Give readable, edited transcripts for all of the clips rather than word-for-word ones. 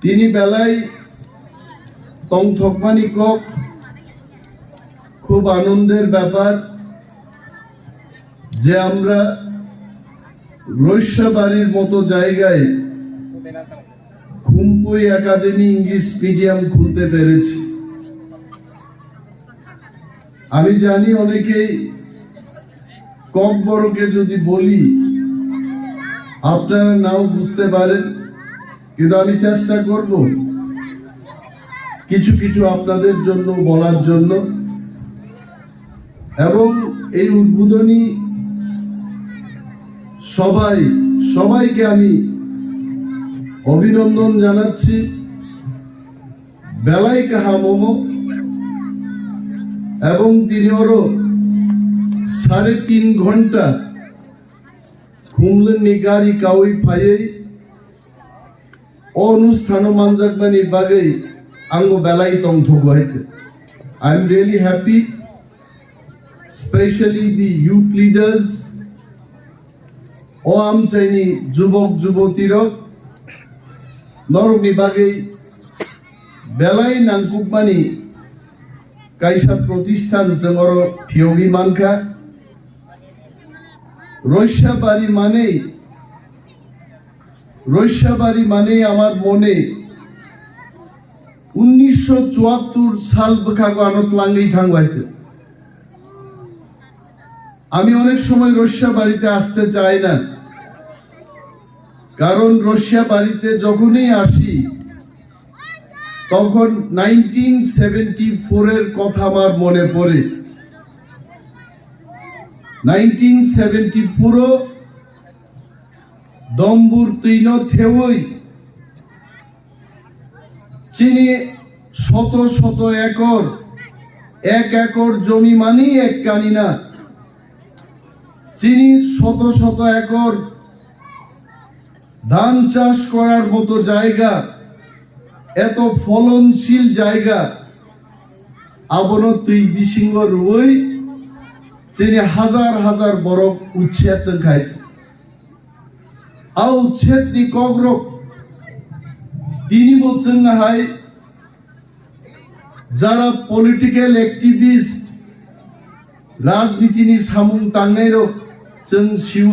তিনি বেলায় তং থকমানি কক খুব আনন্দের ব্যাপার যে আমরা রৈশ্যাবাড়ির মতো জায়গায় খুম্পুই একাডেমি ইংলিশ মিডিয়াম খুলতে পেরেছি। আমি জানি অনেকেই কক বড়কে যদি বলি আপনারা নাও বুঝতে পারেন, কিন্তু আমি চেষ্টা করব কিছু কিছু আপনাদের জন্য বলার জন্য। এবং এই উদ্বোধনী সবাইকে আমি অভিনন্দন জানাচ্ছি। বেলায় কাহা মোমো এবং তিনি আরো 3.5 ঘন্টা খুমলেননি গাড়ি কাউই ফাইয়ে অনুষ্ঠান মানজাকমানি বাগে আঙ্গো বেলাই তং থক হয়েছে। I am really happy, specially the youth leaders ও আম চাইনি যুবক যুবতীর নরমি বাগে বেলাই নাংকুকমানি কাইসা প্রতিষ্ঠান জমর ফিয়োগি মানকা রৈশ্যাবাড়ি মানে আমার মনে 1974 সাল বখাগো আনত লাঙ্গেই থাঙ্গাইতে। আমি অনেক সময় রৈশ্যাবাড়িতে আসতে চাই না, কারণ রৈশ্যাবাড়িতে যখনই আসি তখন 1974 এর কথা আমার মনে পড়ে। 1974 দম্বুর তৈন থেওই চিনি শত শত একর, 1 একর জমি মানি এক কানি না, চিনি শত শত একর ধান চাষ করার মতো জায়গা, এত ফলনশীল জায়গা আবন তুই বিশিঙ্গ রুই চিনি হাজার হাজার বরফ উচ্ছেদ খাইছে। উচ্ছেদ নি কগ্রক তিনি বলছেন না হাই যারা পলিটিক্যাল অ্যাক্টিভিস্ট রাজনীতি নি সামুং তাংনাই রক जों शिव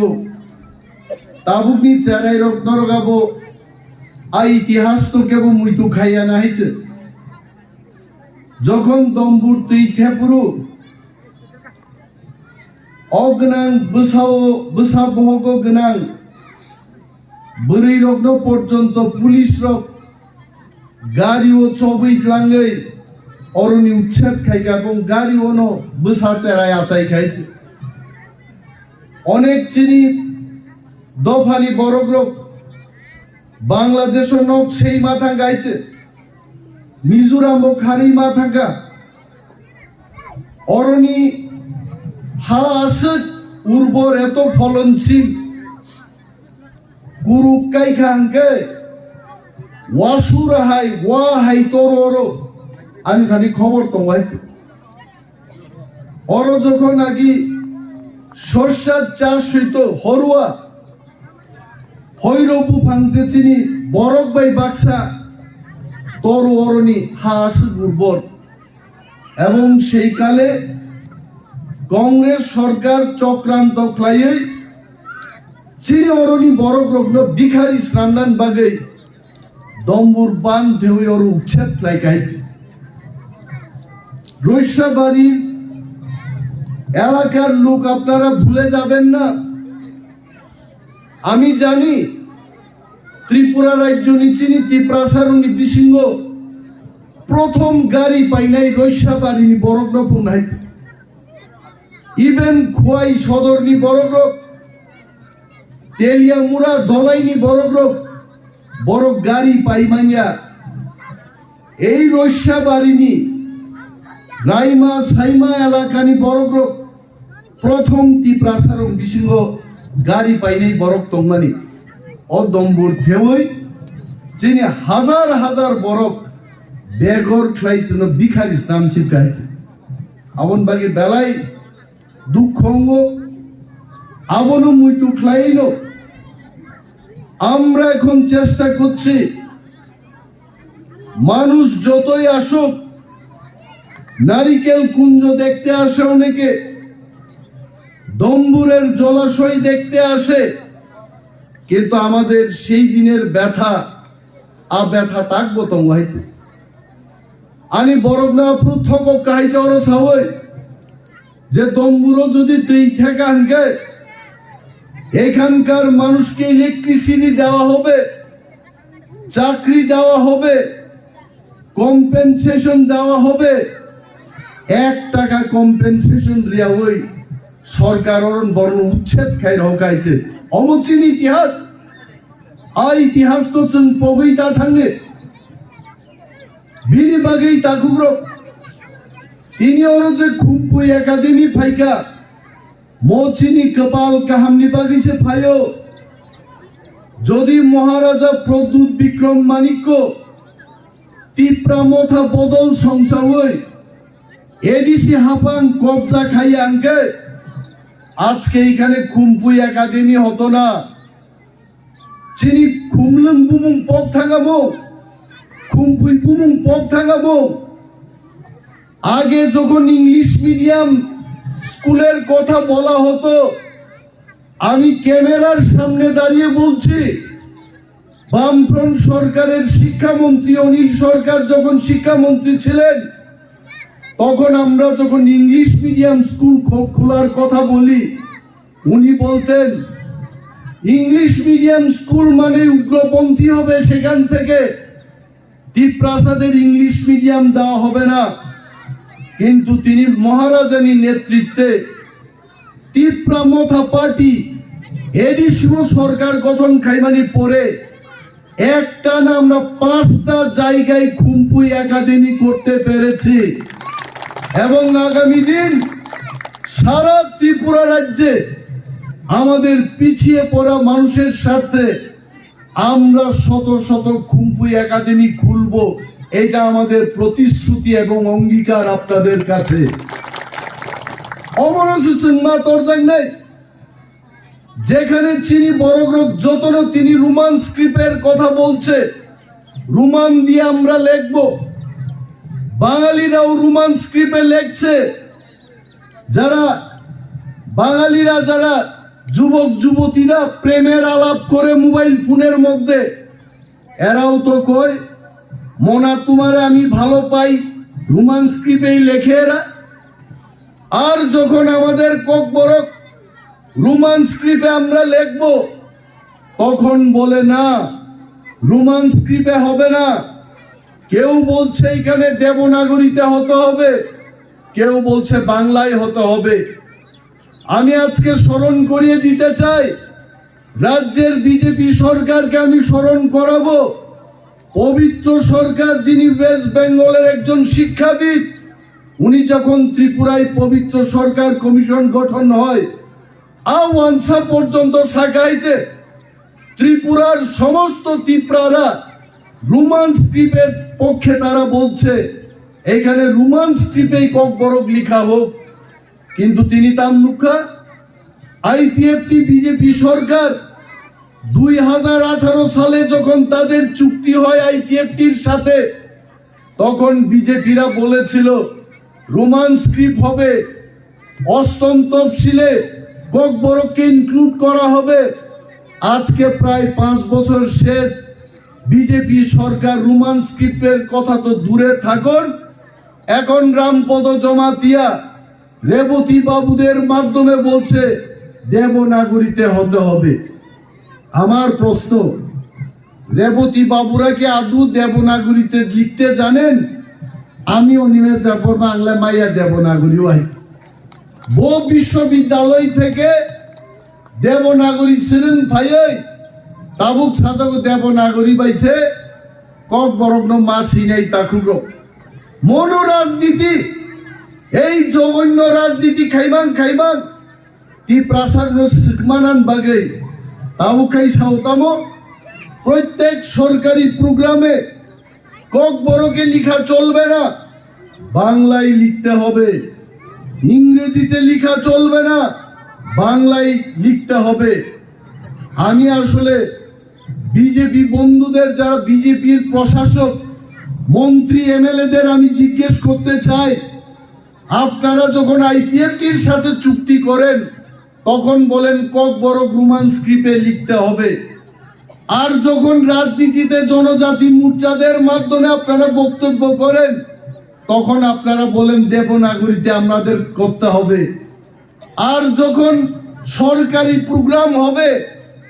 ताबुकनि चेराय रक नरगाबो आइ इतिहास तो केबो मुइतु खाइया नाहिते যখন দম্বুর তুই থেপুরু অগনাং বসা বহগ গনাং বরি রগ্ন পর্যন্ত পুলিশ রক গাড়ি ও চবই লাঙ্গই অরণি উচ্ছেদ খাইকা এবং গাড়ি ওনো বসা চেরায় আসাই খাইছে। অনেক চিনি দফানি বড়গ্রক বাংলাদেশ নক সেই মাথা গাইছে, মিজোরাম ও খারি মাথাকা অরণি হা আছে উর্বর এত ফলনশীল গুরু কাইখাঙ্কে ওয়াসুর হাই ওয়া হাই তোর আমি খালি খবর তো অর যখন নাকি সর্ষার চাষ হইতো হরুয়া হৈরবু ফাংছে চিনি বরফ বাই বাক্সা তোর অরণি হাস উর্বর। এবং সেই কালে কংগ্রেস সরকার চক্রান্ত খাইয়ে চিনি অরণি বরফ রগ্ন বিখারি স্নান্নান বাগে দম্বুর বান ঢেউই অর উচ্ছেদ লাইকাইছে। রৈশ্যাবাড়ির এলাকার লোক আপনারা ভুলে যাবেন না। আমি জানি ত্রিপুরা রাজ্য নিচিনি তিপ্রাসার বিসিংহ প্রথম গাড়ি পাই নাই রৈশ্যাবাড়ি বরগ্রপুর নাই, ইভেন খোয়াই সদরনি বরগ্রপ তেলিয়া মুড়া দলাইনি বরগ্রপ বড় গাড়ি পাই মাইয়া এই রৈশ্যাবাড়িনি রাইমা সাইমা এলাকানি বরগ্রপ প্রথম তিপ্রাসার বিসিংহ গাড়ি পাইনি বরফ তংমানি অদম্বুর থেওই যিনি হাজার হাজার বরফ বেগর খাইছিল বিখারি স্নান শিবকাইছে। আমন বাকি বেলায় দুঃখঙ্গ আমনও মুইতু খাইল। আমরা এখন চেষ্টা করছি মানুষ যতই আসুক, নারিকেল কুঞ্জ দেখতে আসে অনেকে, দম্বুরের জলাশয় দেখতে আসে, কিন্তু আমাদের সেই দিনের ব্যথা ব্যথা থাকবো তো হইতে আনি বরগনা পৃথক কাহিছে ওর সাবই যে দম্বুরও যদি তুই ঠেকা আনকে এখানকার মানুষকে ইলেকট্রিসিটি দেওয়া হবে, চাকরি দেওয়া হবে, কম্পেনসেশন দেওয়া হবে। 1 টাকা কম্পেনসেশন রিয়া ওই সরকার বর্ণ উচ্ছেদ খাই রকাইছে অমচিন ইতিহাস ইতিহাস তো পগই তা থাঙ্গে বিনি বাগেই তা খুব্র তিনি ওর যে খুম্পুই একাডেমি ফাইকা মোচিনি কপাল কাহামনি বাগিছে ফাইও যদি মহারাজা প্রদ্যুৎ বিক্রম মানিক্য তিপ্রা মথা বদল সংসার হই এডিসি হাফান কবজা খাই আনকে আজকে এখানে খুম্পুই একাডেমি হতো না। চিনি খুমলং বুমুং পক থাকাবো, খুম্পুই বুমুং পক থাকাবো। আগে যখন ইংলিশ মিডিয়াম স্কুলের কথা বলা হতো, আমি ক্যামেরার সামনে দাঁড়িয়ে বলছি, বামফ্রন্ট সরকারের শিক্ষামন্ত্রী অনিল সরকার যখন শিক্ষামন্ত্রী ছিলেন, তখন আমরা যখন ইংলিশ মিডিয়াম স্কুল খোলার কথা বলি, উনি বলতেন ইংলিশ মিডিয়াম স্কুল মানে উগ্রপন্থী হবে, সেখান থেকে তিপ্রাসাদের ইংলিশ মিডিয়াম দেওয়া হবে না। কিন্তু তিনি মহারাজানির নেতৃত্বে তিপ্রা মথা পার্টি এডিসিও সরকার গঠন খাইমানির পরে একটানা আমরা 5টা জায়গায় খুম্পুই একাডেমি করতে পেরেছি এবং আগামী দিন সারা ত্রিপুরা রাজ্যে আমাদের পিছিয়ে পড়া মানুষের স্বার্থে আমরা শত শত খুম্পুই একাডেমি খুলব। এটা আমাদের প্রতিশ্রুতি এবং অঙ্গীকার আপনাদের কাছে। যেখানে চিনি বড় যতন তিনি রোমান স্ক্রিপ্টের কথা বলছে, রোমান দিয়ে আমরা লিখব, বাঙালিরাও রোমান স্ক্রিপ্টে লিখছে। যারা বাঙালিরা যারা যুবক যুবতীরা প্রেমের আলাপ করে মোবাইল ফোনের মধ্যে, এরাও তো কয় মনা তোমারে আমি ভালো পাই, রোমান স্ক্রিপ্টেই লেখে এরা। আর যখন আমাদের ককবরক রোমান স্ক্রিপ্টে আমরা লিখব, তখন বলে না রোমান স্ক্রিপ্টে হবে না। কেউ বলছে এখানে দেবনাগরীতে হতে হবে, কেউ বলছে বাংলায় হতে হবে। আমি আজকে স্মরণ করিয়ে দিতে চাই, রাজ্যের বিজেপি সরকারকে আমি স্মরণ করাবো, পবিত্র সরকার যিনি ওয়েস্ট বেঙ্গলের একজন শিক্ষাবিদ, উনি যখন ত্রিপুরায় পবিত্র সরকার কমিশন গঠন হয়, ওয়ানসা পর্যন্ত সাখাইতে ত্রিপুরার সমস্ত ত্রিপুরারা রোমান স্ক্রিপ্টের পক্ষে তারা বলছে এখানে রোমান স্ক্রিপ্টেই ককবরক লিখা হোক। কিন্তু তিনি তামলুকা আইপিএফটি বিজেপি সরকার 2018 সালে যখন তাদের চুক্তি হয় আইপিএফটির সাথে, তখন বিজেপিরা বলেছিল রোমান স্ক্রিপ্ট হবে, অষ্টম তফসিলে ককবরককে ইনক্লুড করা হবে। আজকে প্রায় 5 বছর শেষ, বিজেপি সরকার রোমান স্ক্রিপ্টের কথা তো দূরে থাকুন, এখন রামপদ জমাতিয়া রেবতী বাবুদের মাধ্যমে বলছে দেবনাগরীতে হতে হবে। আমার প্রশ্ন, রেবতী বাবুরা কি আদৌ দেবনাগরীতে লিখতে জানেন? আমিও নিমে যাব বাংলা মাইয়া দেবনাগরী হয়। বো বিশ্ববিদ্যালয় থেকে দেবনাগরী ছিলেন ভাইয়াই, তাবুক সাজাগো দেবনাগরী বাইতে কক বরগ্ন মাসি নেই তাকুগ্র মনো রাজনীতি, এই জঘন্য রাজনীতি খাইবাং তিপ্রাসার শিখমানান বাগে তাবুকাই সাউতামো প্রত্যেক সরকারি প্রোগ্রামে ককবরকে লিখা চলবে না, বাংলায় লিখতে হবে। ইংরেজিতে লিখা চলবে না, বাংলায় লিখতে হবে। আমি আসলে বিজেপি বন্ধুদের, যারা বিজেপির প্রশাসক, মন্ত্রী এমএলএদের আমি জিজ্ঞেস করতে চাই, আপনারা যখন আইপিএফটির সাথে চুক্তি করেন তখন বলেন কক বড় রোমান স্ক্রিপ্টে লিখতে হবে, আর যখন রাজনীতিতে জনজাতি মোর্চাদের মাধ্যমে আপনারা বক্তব্য করেন তখন আপনারা বলেন দেবনাগরীতে আমাদের করতে হবে, আর যখন সরকারি প্রোগ্রাম হবে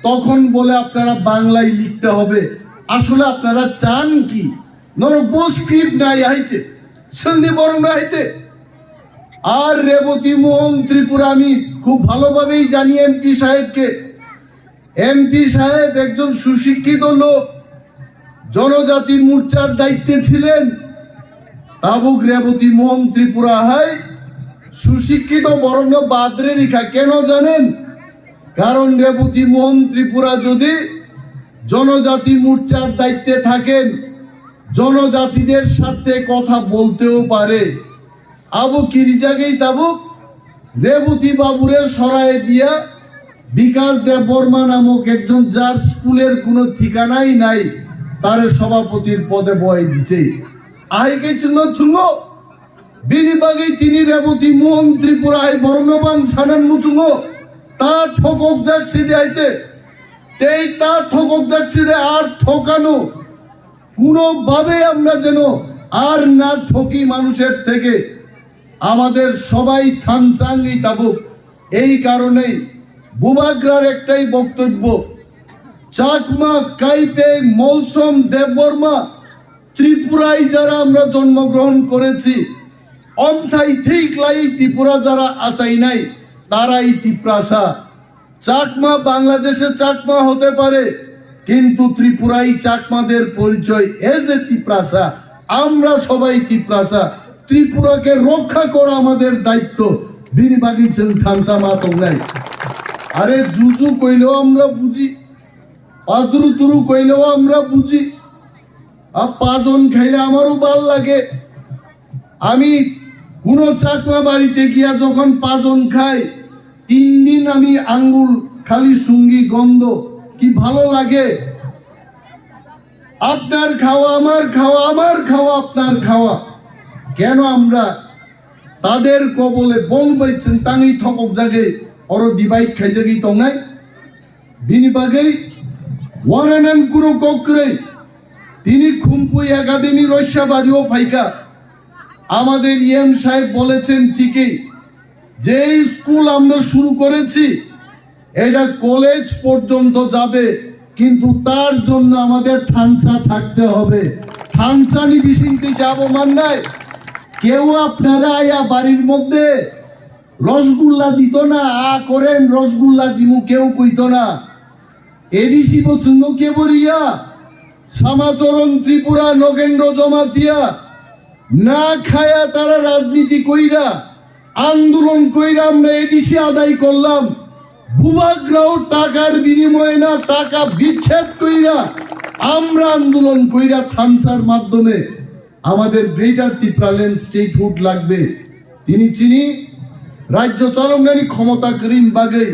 তখন বলে আপনারা বাংলায় লিখতে হবে। আসলে আপনারা চান কি? স্ক্রিপ্ট নাই আইছে, সন্ধি বরং আইছে। আর রেবতী মোহন ত্রিপুরা আমি খুব ভালোভাবেই জানি এমপি সাহেবকে। এমপি সাহেব একজন সুশিক্ষিত লোক, জনজাতি মোর্চার দায়িত্বে ছিলেন। তাবুক রেবতী মোহন ত্রিপুরা হয় সুশিক্ষিত বরণ্য বাদরে রেখা। কেন জানেন? কারণ রেবতী মোহন ত্রিপুরা যদি জনজাতি মোর্চার দায়িত্বে থাকেন, জনজাতিদের সাথে কথা বলতেও পারে। আবু কিরি জায়গায় তাবুক রেবতী বাবুরে সরাই দিয়া বিকাশ দেব বর্মা নামক একজন, যার স্কুলের কোনো ঠিকানাই নাই, তার সভাপতির পদে বয় দিতে আই গেছিল থুঙ্গ বিনিবাগে তিনি রেবতী মোহন ত্রিপুরায় বর্ণবান সানান মুচুঙ্গ তা ঠকক যাচ্ছে দিয়েছে, এই তা ঠকক যাচ্ছে দে। আর ঠকানো কোনোভাবে আমরা যেন আর না ঠকি মানুষের থেকে। আমাদের সবাই থানসাঙ্গি তাবুক। এই কারণেই বুবাগ্রার একটাই বক্তব্য, চাকমা, কাইপে, মৌসুম, দেববর্মা, ত্রিপুরায় যারা আমরা জন্মগ্রহণ করেছি, অন্থাই ঠিক লাই ত্রিপুরা যারা আচাই নাই তারাই তিপ্রাসা। চাকমা বাংলাদেশে চাকমা হতে পারে, কিন্তু ত্রিপুরাই চাকমাদের পরিচয় এজ এ তিপ্রাসা। আমরা সবাই তিপ্রাসা। ত্রিপুরাকে রক্ষা করা আমাদের দায়িত্ব। বিনিবাগী থামসা মাতক নাই। আরে জুজু কইলেও আমরা বুঝি, পাদরু তুরু কইলেও আমরা বুঝি, আর পাঁচজন খাইলে আমারও ভাল লাগে। আমি কোন চাকমা বাড়িতে গিয়া যখন পাঁচজন খাই, 3 দিন আমি আঙ্গুল খালি সঙ্গী গন্ধ, কি ভালো লাগে। আপনার খাওয়া আমার খাওয়া, আমার খাওয়া আপনার খাওয়া। কেন আমরা তাদের কবলে বং পাইছেন তাঙি থকক জাগে অর ডিভাইড খাই জাগি তো নাই। বিনিবাগে ওয়ানানান কোনো ককরে তিনি খুম্পুই একাডেমি রস্যাবাড়িও ফাইকা। আমাদের ইএম সাহেব বলেছেন ঠিকই, যে স্কুল আমরা শুরু করেছি এটা কলেজ পর্যন্ত যাবে, কিন্তু তার জন্য আমাদের থানসা থাকতে হবে। থানসানি বিশিংতে যাবো মান নাই। কেউ আপনারা আয়া বাড়ির মধ্যে রসগোল্লা দিত না, আ করেন রসগোল্লা দিমু কেউ কইত না। এডিসি পছন্দ কে বলিয়া শ্যামাচরণ ত্রিপুরা নগেন্দ্র জমাতিয়া না খায়া তারা রাজনীতি কইরা আন্দোলন কইরা আমরা এডিসি আদায় করলাম। ভূভাগ্রাও টাকার বিনিময়ে না, টাকা বিচ্ছেদ কইরা আমরা আন্দোলন কইরা থামসার মাধ্যমে আমাদের গ্রেটার ত্রিপুরাল্যান্ড স্টেটহুড লাগবে। তিনি চিনি রাজ্য চালনানি ক্ষমতা করিন বাগে,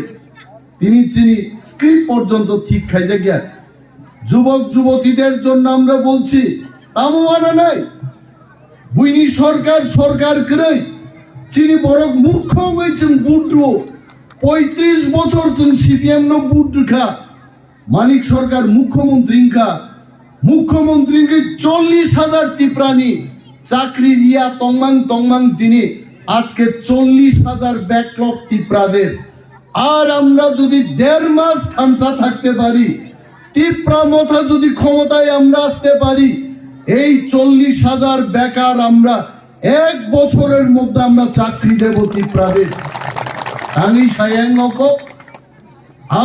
তিনি চিনি স্ক্রিপ্ট পর্যন্ত ঠিক খাইজে গিয়া। যুবক যুবতীদের জন্য আমরা বলছি, তামো আনা নাই বুইনি সরকার সরকার করে চিনি বড় মূর্খ হয়েছেন। বুড্রো 35 বছর সিপিএম ন বুড খা মানিক সরকার মুখ্যমন্ত্রীকে 40,000 টিপ্রানি চাকরি দিয়া তংমাং তংমাং তিনি আজকে 40,000 ব্যাকলগ টিপ্রাদের। আর আমরা যদি 1.5 মাস থামসা থাকতে পারি, টিপ্রা মথা যদি ক্ষমতায় আমরা আসতে পারি, এই 40,000 বেকার আমরা 1 বছরের মধ্যে আমরা চাকরি দেব ত্রিপুরাদের।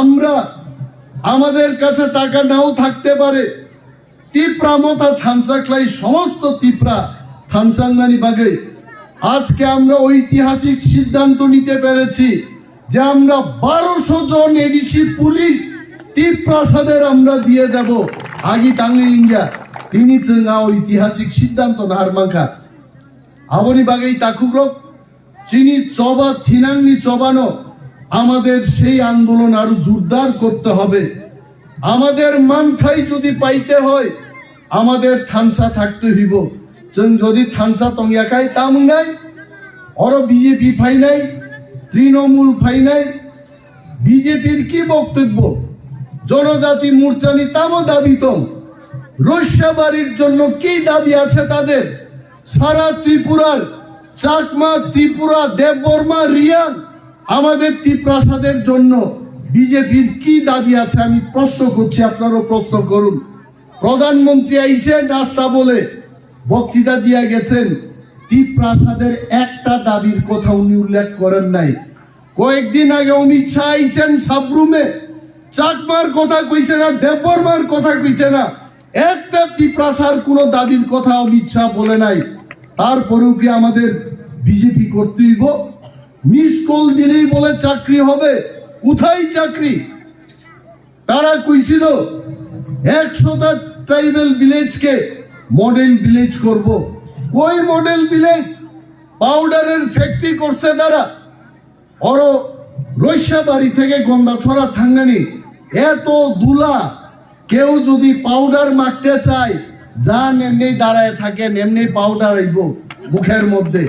আমরা আমাদের কাছে টাকা নাও থাকতে পারে, ত্রিপুরা মথা থানসাকলাই সমস্ত ত্রিপুরা থানসাঙ্গানি বাগে আজকে আমরা ঐতিহাসিক সিদ্ধান্ত নিতে পেরেছি যে আমরা 1200 জন এডিসি পুলিশ ত্রিপ্রাসাদের আমরা দিয়ে দেব। আগি টাঙ্গি ইন্ডিয়া তিনি ঐতিহাসিক সিদ্ধান্ত নাহার মাখা আবরি বাগেই তাকুগ্রক চিনি চবা থিনাঙ্গি চবানো। আমাদের সেই আন্দোলন আরো জোরদার করতে হবে। আমাদের মানথাই যদি পাইতে হয় আমাদের থানসা থাকতে হইব। যদি থানসা তঙ্গিয়াকাই তামঙ্গাই অর বিজেপি ফাই নাই, তৃণমূল ফাই নাই। বিজেপির কি বক্তব্য? জনজাতি মোর্চানি তামো দাবিতম। রৈশ্যাবাড়ির জন্য কি দাবি আছে তাদের? সারা ত্রিপুরার চাকমা, ত্রিপুরা, দেববর্মা, রিয়াং, আমাদের ত্রিপ্রাসাদের জন্য বিজেপির কি দাবি আছে? আমি প্রশ্ন করছি, আপনারাও প্রশ্ন করুন। প্রধানমন্ত্রী আইছেন রাস্তা বলে বক্তৃতা দিয়া গেছেন, ত্রিপ্রাসাদের একটা দাবির কথা উনি উল্লেখ করেন নাই। কয়েকদিন আগে অমিত শাহ আইছেন সাবরুমে, চাকমার কথা কইছে না, দেববর্মার কথা কইছে না, একটা ত্রিপ্রাসার কোনো দাবির কথা অমিত শাহ বলে নাই। তারপরেও কি আমাদের বিজেপি করতে হইব? মিস কল দিলেই বলে চাকরি হবে? কোথায় চাকরি? তারা কইছিল 100টা ট্রাইবেল ভিলেজকে মডেল ভিলেজ করব। কই মডেল ভিলেজ? পাউডারের ফ্যাক্টরি করছে তারা। অর রৈশ্যাবাড়ি থেকে গন্ডাছড়া থাঙ্গানি এত দুলা, কেউ যদি পাউডার মাখতে চায়, যা এমনি দাঁড়ায় থাকে এমনি পাউডার আইব মুখের মধ্যে।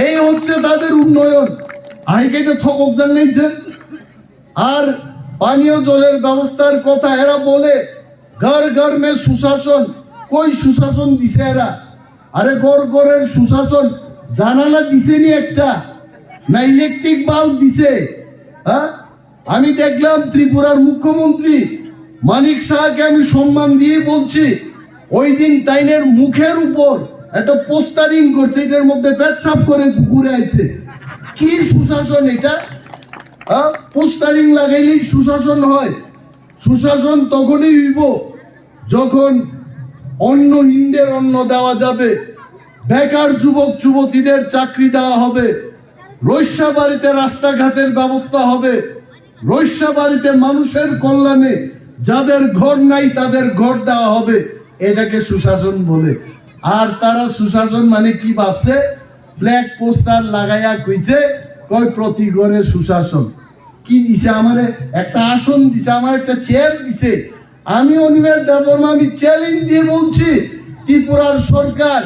এই হচ্ছে তাদের উন্নয়ন। আইকেটে থকক জানাইছে। আর পানীয় জলের ব্যবস্থার কথা এরা বলে ঘর ঘর মে সুশাসন। কই সুশাসন দিছে এরা? আরে ঘর ঘরের সুশাসন জানালা দিছেনি একটা, না ইলেকট্রিক বাল্ব দিছে? হ্যাঁ, আমি দেখলাম ত্রিপুরার মুখ্যমন্ত্রী মানিক শাহকে আমি সম্মান দিয়ে বলছি, ওই দিন তাইনের মুখের উপর একটা পোস্টারিং করছে, এটার মধ্যে পেচ্ছাপ করে ঘুরে আইছে। কি সুশাসন এটা? পোস্টারিং লাগাইলেই সুশাসন হয়? সুশাসন তখনই হইব যখন অন্ন হিন্দের অন্ন দেওয়া যাবে, বেকার যুবক যুবতীদের চাকরি দেওয়া হবে, রৈশ্যাবাড়িতে রাস্তাঘাটের ব্যবস্থা হবে, রৈশ্যাবাড়িতে মানুষের কল্যাণে যাদের ঘর নাই তাদের ঘর দেওয়া হবে। এটাকে সুশাসন বলে। আর তারা সুশাসন মানে কি ভাবছে? ফ্ল্যাগ পোস্টার লাগাইয়া কইছে কই প্রতি ঘরে সুশাসন। কি দিছে? আমারে একটা আসন দিছে, আমার একটা চেয়ার দিছে। আমি অনিমেষ দেববর্মা, আমি চ্যালেঞ্জ দিয়ে বলছি, ত্রিপুরার সরকার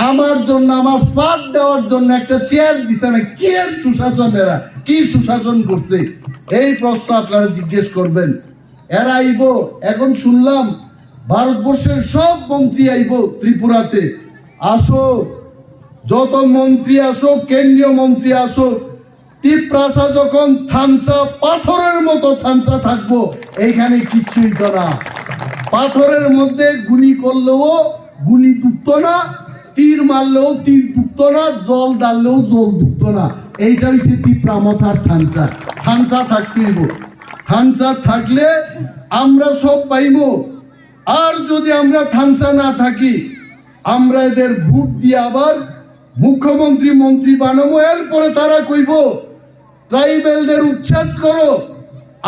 আমার জন্য, আমার ফাঁদ দেওয়ার জন্য একটা চেয়ার দিছে না। কি এর সুশাসন? এরা কি সুশাসন করছে? এই প্রশ্ন আপনারা জিজ্ঞেস করবেন। এরা আইব, এখন শুনলাম ভারতবর্ষের সব মন্ত্রী আইব ত্রিপুরাতে। আসো, যত মন্ত্রী আসো, কেন্দ্রীয় মন্ত্রী আসো, ত্রিপ্রাসা যখন থানসা, পাথরের মতো থানসা থাকবো, এইখানে কিচ্ছুই তো না। পাথরের মধ্যে গুলি করলেও গুলি ডুবত না, তীর মারলেও তীর ডুবত না, জল ডাললেও জল ডুবত না। এইটা হচ্ছে ত্রিপ্রামথার থানসা। থানসা থাকতে হইব। থানসা থাকলে আমরা সব পাইব। আর যদি আমরা থানসা না থাকি, আমরা এদের ভোট দিয়ে আবার মুখ্যমন্ত্রী মন্ত্রী বানাবো। এরপরে তারা কইব ট্রাইবেলদের উচ্ছেদ করো।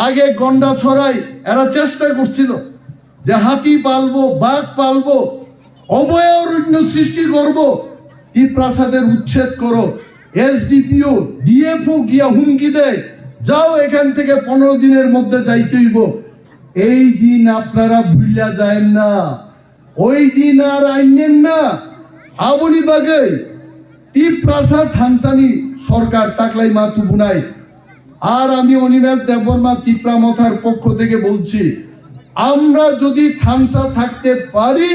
আগে গন্ডা ছড়াই এরা চেষ্টা করছিল যে হাতি পালবো, বাঘ পালবো, অভয়ারণ্য সৃষ্টি করব। ত্রিপ্রাসাদের উচ্ছেদ করো। এসডিপিও, ডিএফও গিয়া হুমকি দেয়, যাও এখান থেকে 15 দিনের মধ্যে যাইতে হইব। এই দিন আপনারা ভুলিয়া যায় না, ওই দিন আর আইনেন না। আবনি বাগে ত্রিপ্রাসা থানসানি সরকার তাকলাই মা তুবুনাই। আর আমি অনিমেষ দেববর্মা ত্রিপ্রামথার পক্ষ থেকে বলছি, আমরা যদি থানসা থাকতে পারি,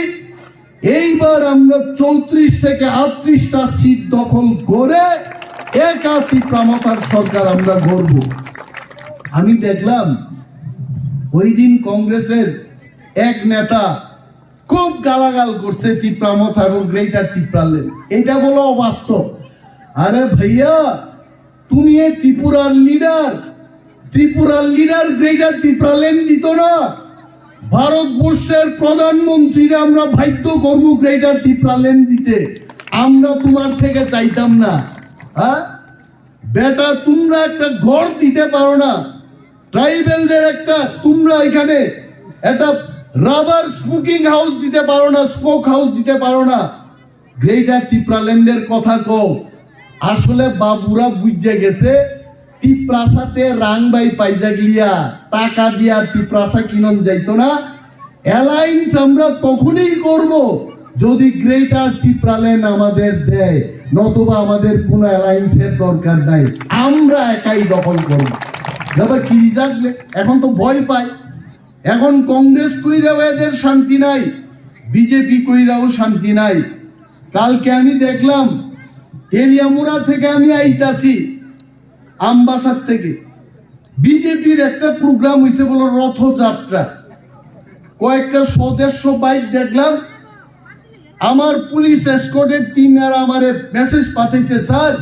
এইবার আমরা 34 থেকে 38টা সিট দখল করে একা ত্রিপ্রামথার সরকার আমরা গড়ব। আমি দেখলাম ওই দিন কংগ্রেসের এক নেতা খুব গালাগাল করছে ত্রিপ্রামথা এবং গ্রেটার ত্রিপুরাল্যান্ড। এটা বলো অবাস্তব। আরে ভাইয়া, তুমি এই ত্রিপুরার লিডার গ্রেটার ত্রিপুরাল্যান্ড দিত না। ভারতবর্ষের প্রধানমন্ত্রীরা আমরা বাধ্য করবো গ্রেটার ত্রিপুরাল্যান্ড দিতে। আমরা তোমার থেকে চাইতাম না। হ্যাঁ বেটা, তোমরা একটা ঘর দিতে পারো না ট্রাইবেলদের, একটা তোমরা এখানে একটা রাবার স্মোকিং হাউস দিতে পারো না, স্মোক হাউস দিতে পারো না। গ্রেটার ত্রিপুরাল্যান্ডের কথা কও। আসলে বাবুরা বুঝে গেছে ত্রিপ্রাসাতে রাংবাই পাইজা গিয়া টাকা দিয়া ত্রিপ্রাসা কিনন যাইতো না। অ্যালায়েন্স আমরা তখনই করব যদি গ্রেটার ত্রিপুরাল্যান্ড আমাদের দেয়, নতুবা আমাদের কোনো অ্যালায়েন্সের দরকার নাই, আমরা একাই দখল করব। দাদা কি জাগলে এখন তো ভয় পায়, এখন কংগ্রেস কইরাও এদের শান্তি নাই, বিজেপি কইরাও শান্তি নাই। কালকে আমি দেখলাম এলিয়ামুড়া থেকে আমি আইতাছি আমবাসার থেকে, বিজেপির একটা প্রোগ্রাম হয়েছে বলো রথযাত্রা, কয়েকটা সদস্য বাইক দেখলাম, আমার পুলিশ এসকর্টের টিম আর আমারে মেসেজ পাঠাইছে, স্যার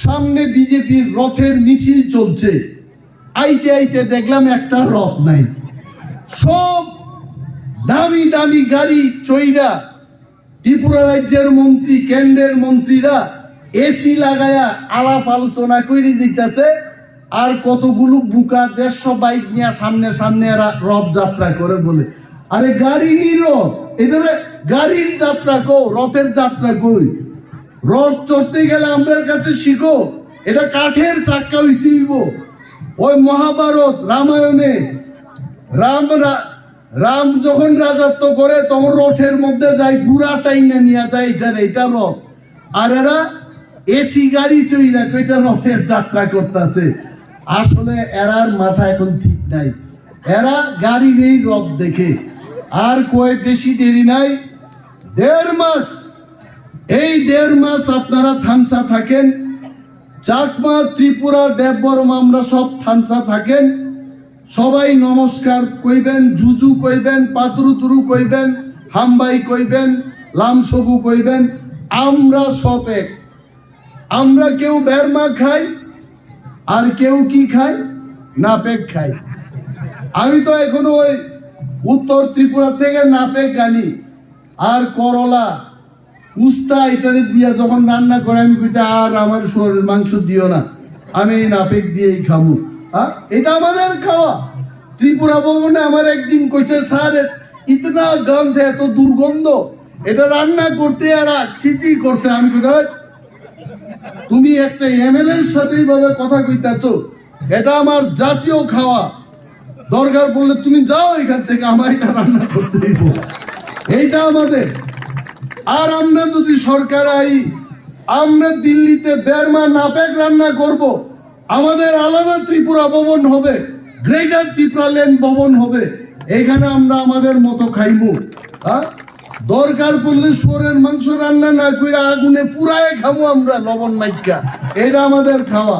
সামনে বিজেপির রথের মিছিল চলছে, আইতে আইতে দেখলাম একটা রথ নাই, সব দামি দামি গাড়ি চইরা ত্রিপুরা রাজ্যের মন্ত্রী কেন্দ্রের মন্ত্রীরা এসি লাগায়া আলাপ আলোচনা করে দিতেছে, আর কতগুলো বুকা 150 বাইক নিয়ে সামনে সামনে এরা রথযাত্রা করে বলে, আরে গাড়ি নিল এটা গাড়ির যাত্রা কো, রথের যাত্রা কই? রথ চড়তে গেলে আমাদের কাছে শিখো এটা কাঠের চাক্কা হইতে হইব। ওই মহাভারত রামায়ণে রাম যখন রাজত্ব করে তখন রথের মধ্যে যায়, গুড়া টাইনা নিয়ে যায়, এটা রথ, আর এরা এসি গাড়ি চইরা কইটা রথের যাত্রা করতেছে। আসলে এরার মাথা এখন ঠিক নাই, এরা গাড়ি নেই রথ দেখে। আর কয়েক বেশি দেরি নাই, 1.5 মাস, এই 1.5 মাস আপনারা থানসা থাকেন, চাকমা ত্রিপুরা দেববর্মা আমরা সব থানসা থাকেন, সবাই নমস্কার কইবেন, জুজু কইবেন, পাতুরু কইবেন, হামবাই কইবেন, লামসবু কইবেন, আমরা সব এক। আমরা কেউ বেরমা খাই আর কেউ কি খায়, নাপেক খাই। আমি তো এখনো ওই উত্তর ত্রিপুরা থেকে নাপেক গানি আর করলা উস্তা এটারে দিয়া যখন রান্না করে আমি কইটা আর আমার শরীর মাংস দিও না, আমি এই নাপেক দিয়েই খামু। এটা আমাদের খাওয়া। ত্রিপুরা ভবনে আমার একদিন কইছে, স্যার ইতনা গন্ধ, এত দুর্গন্ধ, এটা রান্না করতে আর চিচি করতে। আমি কই তুমি একটা এমএলএর সাথে এইভাবে কথা কইতাছো, এটা আমার জাতীয় খাওয়া, দরকার পড়লে তুমি যাও এখান থেকে, আমার এটা রান্না করতে দিব, এইটা আমাদের। আর আমরা যদি সরকার আই, আমরা দিল্লিতে বেরমা নাপেক রান্না করব, আমাদের আলাদা ত্রিপুরা ভবন হবে, গ্রেটার ত্রিপুরাল্যান্ড ভবন হবে, এখানে আমরা আমাদের মতো খাইবো। দরকার পড়লে শুয়োরের মাংস রান্না না করে আগুনে পুরায় খাবো আমরা, লবণ মাইকা, এটা আমাদের খাওয়া।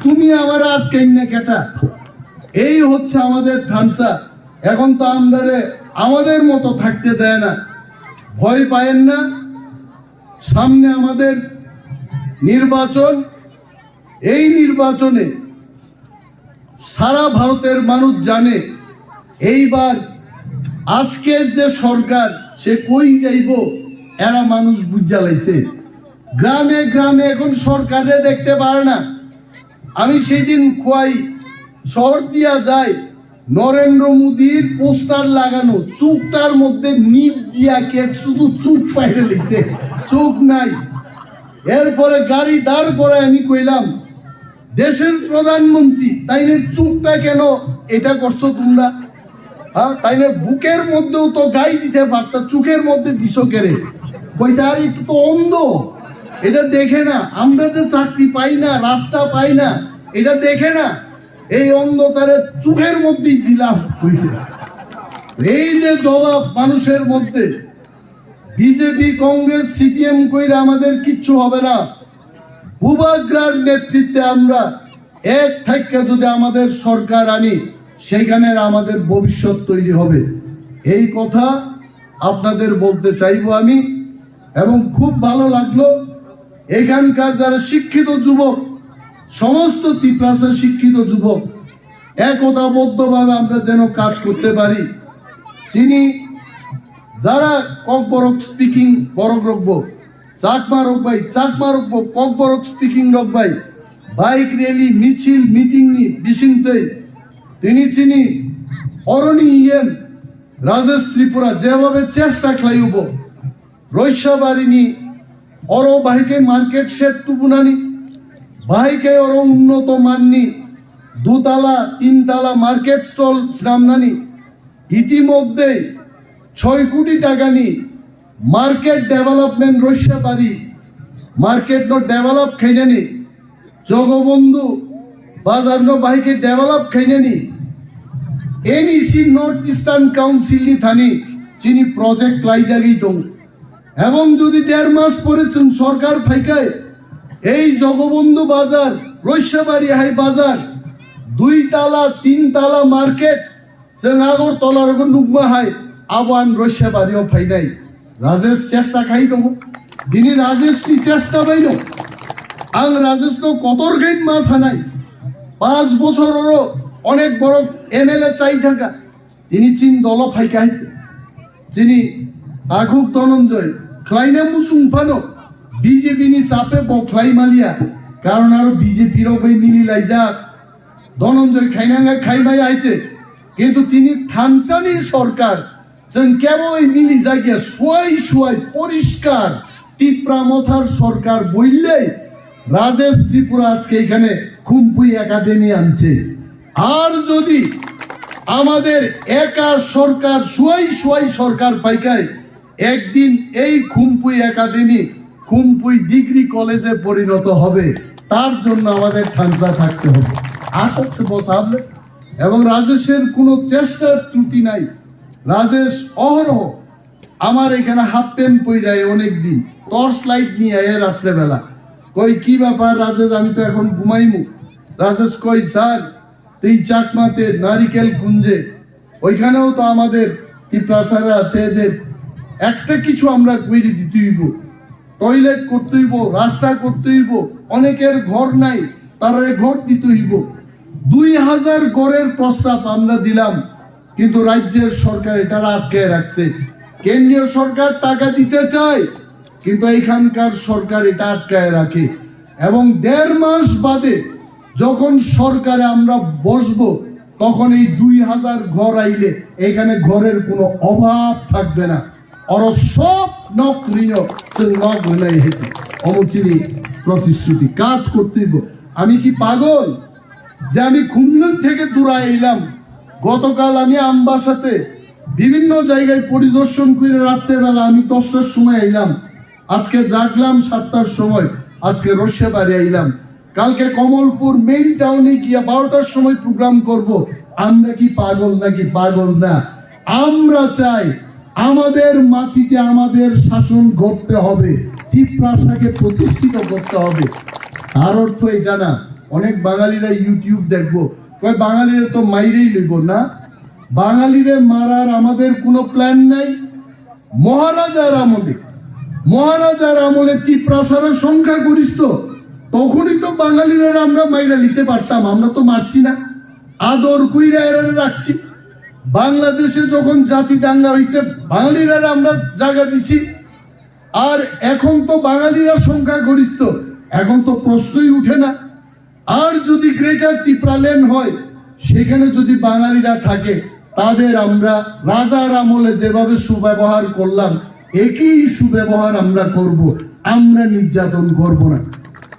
তুমি আমার আটকাই না কেটা, এই হচ্ছে আমাদের থানসা। এখন তো আমাদের মতো থাকতে দেয় না, ভয় পায়েন না। সামনে আমাদের নির্বাচন, এই নির্বাচনে সারা ভারতের মানুষ জানে এইবার আজকের যে সরকার সে কই যাইব, এরা মানুষ বুঝা লাইতে। গ্রামে গ্রামে এখন সরকারে দেখতে পারে না। আমি সেই দিন খোয়াই শহর দিয়া যাই, নরেন্দ্র মোদীর পোস্টার লাগানো, চোখটার মধ্যে নিপ দিয়া কে শুধু চোখ পাইরে লিখছে, চোখ নাই। এরপরে গাড়ি দাঁড় করে আমি কইলাম, দেশের প্রধানমন্ত্রী তাইনের চোখটা কেন এটা করছো তোমরা? তাইনের বুকের মধ্যেও তো গাই দিতে পারত, চোখের মধ্যে দিছো কেড়ে? কইছে আর একটু তো অন্ধ, এটা দেখে না, আমরা যে চাকরি পাই না, রাস্তা পাই না, এটা দেখে না, এই অন্ধতারে চোখের মধ্যেই দিলাম। এই যে জবাব মানুষের মধ্যে, বিজেপি কংগ্রেস সিপিএম কইরা আমাদের কিচ্ছু হবে না। ভূভাগ্রার নেতৃত্বে আমরা এক থেকে যদি আমাদের সরকার আনি, সেখানে আমাদের ভবিষ্যৎ তৈরি হবে, এই কথা আপনাদের বলতে চাইবো আমি। এবং খুব ভালো লাগলো এখানকার যারা শিক্ষিত যুবক, সমস্ত তিপ্রাসা শিক্ষিত যুবক একতাবদ্ধভাবে আমরা যেন কাজ করতে পারি। যিনি যারা ককবরক স্পিকিং বরক রকব, চাকমা রকবাই চাকমা রকব, ককবরক স্পিকিং রকবাই, বাইক র্যালি মিছিল মিটিং নি বিশিংতে তিনি চিনি অরণি ইয়েম রাজেশ ত্রিপুরা যেভাবে চেষ্টা খাইব রৈশাবারিনী অর বাহিকে মার্কেট শেড তুবুনানি বাহিকে অর উন্নত মাননি 2 তালা 3 তালা মার্কেট স্টল শ্রামনানি ইতিমধ্যে 6 কোটি টাকা নি মার্কেট ডেভেলপমেন্ট রইসা পারি মার্কেট নো ডেভেলপ খাইনি জগবন্ধু বাজার নো বাইকে ডেভেলপ খাইনি এনইসি নর্থ ইস্টার্ন কাউন্সিল নি থানি চিনি প্রজেক্ট লাই জাগি দং এবং যদি 1.5 মাস পরেছেন সরকার ফাইকায় এই জগবন্ধু বাজার রইসাবাড়ি হাই বাজার 2 তালা 3 তালা মার্কেট जों আগরতলার নুকমা হাই আবান রইসাবাড়িও ফাইনাই রাজেশ চেষ্টা খাই দङ দিনে রাজেশটি চেষ্টা বাইল আং রাজেশ তো কতর গেট মাস হানাই 5 বছরেরও অনেক বড় এমএলএ চাই থাকা তিনি চিন দল ফাইকাইতে যিনি আগুক ধনঞ্জয় খ্লাইনা মুসুংফানো বিজেপি নি চাপে বখলাই মালিয়া কারণ আর বিজেপির বই মিলিলাই যাক ধনঞ্জয় খাইনাঙ্গা খাইবাই আইতে কিন্তু তিনি থানসানি সরকার जों কেবল মিলি জায়গা সোয়াই পরিষ্কার তীব্রামথার সরকার বললেই রাজেশ ত্রিপুরা আজকে এখানে খুম্পুই একাডেমি আনছে আর যদি আমাদের একা সরকার সোয়াই সরকার পাইকায় একদিন এই খুম্পুই একাডেমি খুম্পুই ডিগ্রি কলেজে পরিণত হবে তার জন্য আমাদের থানসা থাকতে হবে আর হচ্ছে বসাবলে এবং রাজেশের কোনো চেষ্টার ত্রুটি নাই রাজেশ অহরহ আমার এখানে হাফ প্যান্ট পইরায় অনেকদিন টর্চ লাইট নিয়ে আয় রাত্রেবেলা কই কি ব্যাপার রাজেশ আমি তো এখন ঘুমাইমু রাজেশ কই স্যার এই চাকমাতে নারিকেল কুঞ্জে ওইখানেও তো আমাদের তিপ্রাসারা আছে এদের একটা কিছু আমরা কইরে দিতে হইব টয়লেট করতে হইব রাস্তা করতে হইব অনেকের ঘর নাই তারা ঘর দিতে হইব 2000 ঘরের প্রস্তাব আমরা দিলাম কিন্তু রাজ্যের সরকার এটা আটকে রাখছে কেন্দ্রীয় সরকার টাকা দিতে চায় কিন্তু এখানকার সরকার এটা আটকায় রাখে এবং 1.5 মাস বাদে যখন সরকারে আমরা বসবো তখন এই 2000 ঘর আইলে এখানে ঘরের কোনো অভাব থাকবে না আর সব নকরিনো নকরিনাই হেতু অমচিনি প্রতিশ্রুতি কাজ করতে হইব আমি কি পাগল যে আমি খুলনা থেকে দূরে এলাম গতকাল আমি আমবাসাতে বিভিন্ন জায়গায় পরিদর্শন করে রাত্রেবেলা আমি 10টার সময় এলাম আজকে জাগলাম 7টার সময় আজকে রসিয়াবাড়ি আইলাম কালকে কমলপুর মেইন টাউনে গিয়ে 12টার সময় প্রোগ্রাম করব আমরা কি পাগল নাকি পাগল না আমরা চাই আমাদের মাটিতে আমাদের শাসন করতে হবে তিপ্রাসাকে প্রতিষ্ঠিত করতে হবে তার অর্থ এটা না অনেক বাঙালিরা ইউটিউব দেখবো কয় বাঙালিরা তো মাইরেই লইব না বাঙালিরে মারার আমাদের কোনো প্ল্যান নাই মহারাজার আমলে তিপ্রাসারের সংখ্যা গরিষ্ঠ তখনই তো বাঙালিরা আমরা মাইরা নিতে পারতাম আমরা তো মারছি না আদর কইরা এরা রাখছি বাংলাদেশে যখন জাতি দাঙ্গা হইছে বাঙালিরা আমরা জায়গা দিছি আর এখন তো বাঙালিরা সংখ্যা গরিষ্ঠ এখন তো প্রশ্নই উঠে না আর যদি গ্রেটার ত্রিপুরাল্যান্ড হয় সেখানে যদি বাঙালিরা থাকে তাদের আমরা রাজার আমলে যেভাবে সুব্যবহার করলাম একই সুব্যবহার আমরা করব আমরা নির্যাতন করব না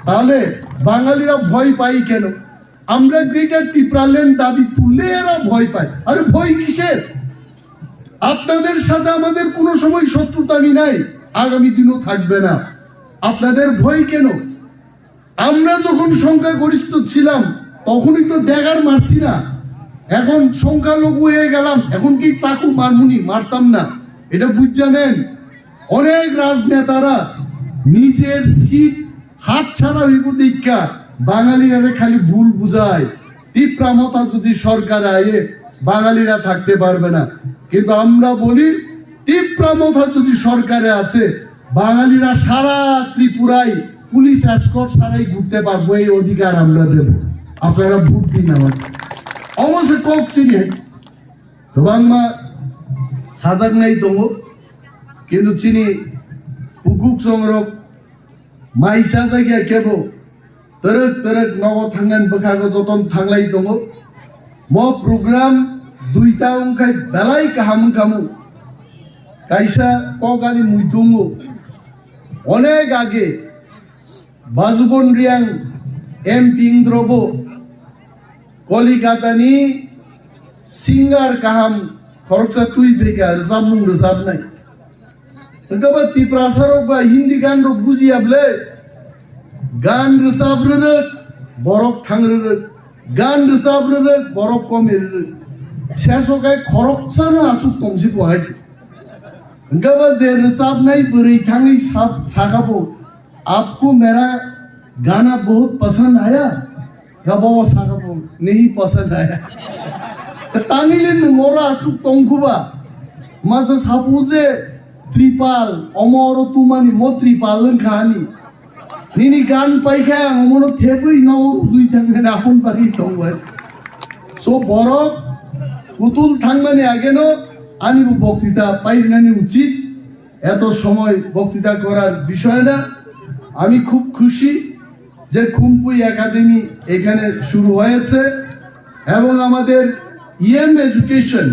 তাহলে বাঙালিরা ভয় পাই কেন আমরা গ্রেটার ত্রিপুরাল্যান্ড দাবি তুললে এরা ভয় পায় আরে ভয় কিসের আপনাদের সাথে আমাদের কোনো সময় শত্রুতামি নাই আগামী দিনও থাকবে না আপনাদের ভয় কেন আমরা যখন সংখ্যাগরিষ্ঠ ছিলাম তখনই তো ড্যাগার মারছি না এখন সংখ্যালঘু হয়ে গেলাম এখন কি চাকু মারমুনি মারতাম না এটা বুঝে নেন অনেক রাজনেতারা নিজের সিট হাত ছাড়া হইব দীক্ষা বাঙালিরা খালি ভুল বুঝায় তীব্রামতা যদি সরকারে আয়ে বাঙালিরা থাকতে পারবে না কিন্তু আমরা বলি তীব্রামতা যদি সরকারে আছে বাঙালিরা সারা ত্রিপুরায় পুলিশ এসকর্ট ছাড়াই ঘুরতে পারবো এই অধিকার আমরা দেব আপনারা ভোট দিন আমার অবশ্যই কক চিনি তো বাংলা সাজাক নাই তো কিন্তু চিনি পুকুক সংরক মাইসা জায়গা কেব তরক নব থাঙ্গান বখাগো যতন থাংলাই দङ म প্রোগ্রাম 2টা অংখাই বেলাই কাহাম কামু কাইসা কগানি মুই দङ অনেক আগে বাজুবন রিয়াং এমপি ইন্দ্রব কলিকাতানি সিঙ্গার কাহাম Phirogkha tui bega rizab mung rizab nai. Engkau Tiprasa rok ba Hindi gan rok buji able. Gan rizab rerek borok thang rerek. Gan rizab rerek borok kom rerek. Shesokai Phirogkha na asuk tomsi pohai. Engkau je rizab nai beri thangi Sakha po. आपको मेरा गाना बहुत पसंद आया या बाबा साखा को नहीं पसंद आया तांगिलेन मोरा असुक तंकुबा मासा सापुजे त्रिपाल अमर तुमानी मो त्रिपालन कहानी निनी गान पाइखा अमनो थेबई नगर दुई थांगे नापन पारी तंगबाय सो बरक पुतुल थांगमानी आगेनो आनी बक्तृता पाइनानी उचित এত সময় বক্তৃতা করার বিষয় না আমি খুব খুশি যে খুমপুই একাডেমি এখানে শুরু হয়েছে এবং আমাদের ইএম এডুকেশন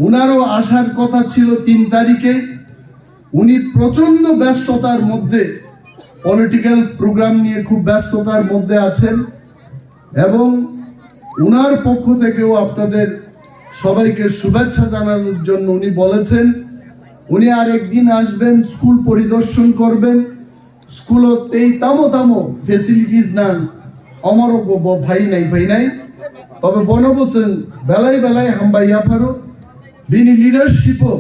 উনারও আসার কথা ছিল 3 তারিখে উনি প্রচন্ড ব্যস্ততার মধ্যে পলিটিক্যাল প্রোগ্রাম নিয়ে খুব ব্যস্ততার মধ্যে আছেন এবং উনার পক্ষ থেকেও আপনাদের সবাইকে শুভেচ্ছা জানানোর জন্য উনি বলেছেন উনি আর একদিন আসবেন স্কুল পরিদর্শন করবেন স্কুলতেই তামো ফেসিলিটিস নান আমারও ভাই নাই তবে বনবচন বেলায় হামবাইয়া ফারো বিনি লিডারশিপও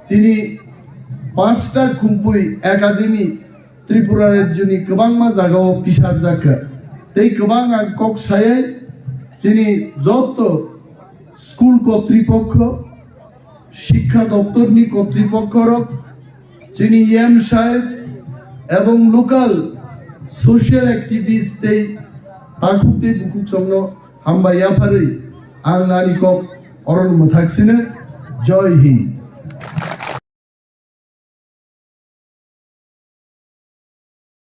তিনি 5টা খুমপুই একাডেমি ত্রিপুরা রাজ্যনি গোबांमा জায়গাও পিসার জায়গা এই गोबां কক সায়ে যিনি যত স্কুল কর্তৃপক্ষ শিক্ষা দপ্তরনি কর্তৃপক্ষরক যিনি ইএম সাহেব এবং লোকাল সোশ্যাল অ্যাক্টিভিস্টে তাকুতে বুকুক সঙ্গ হামবাইয়া ফারই আং নানি কক অরণ থাকছিনে জয় হিন্দ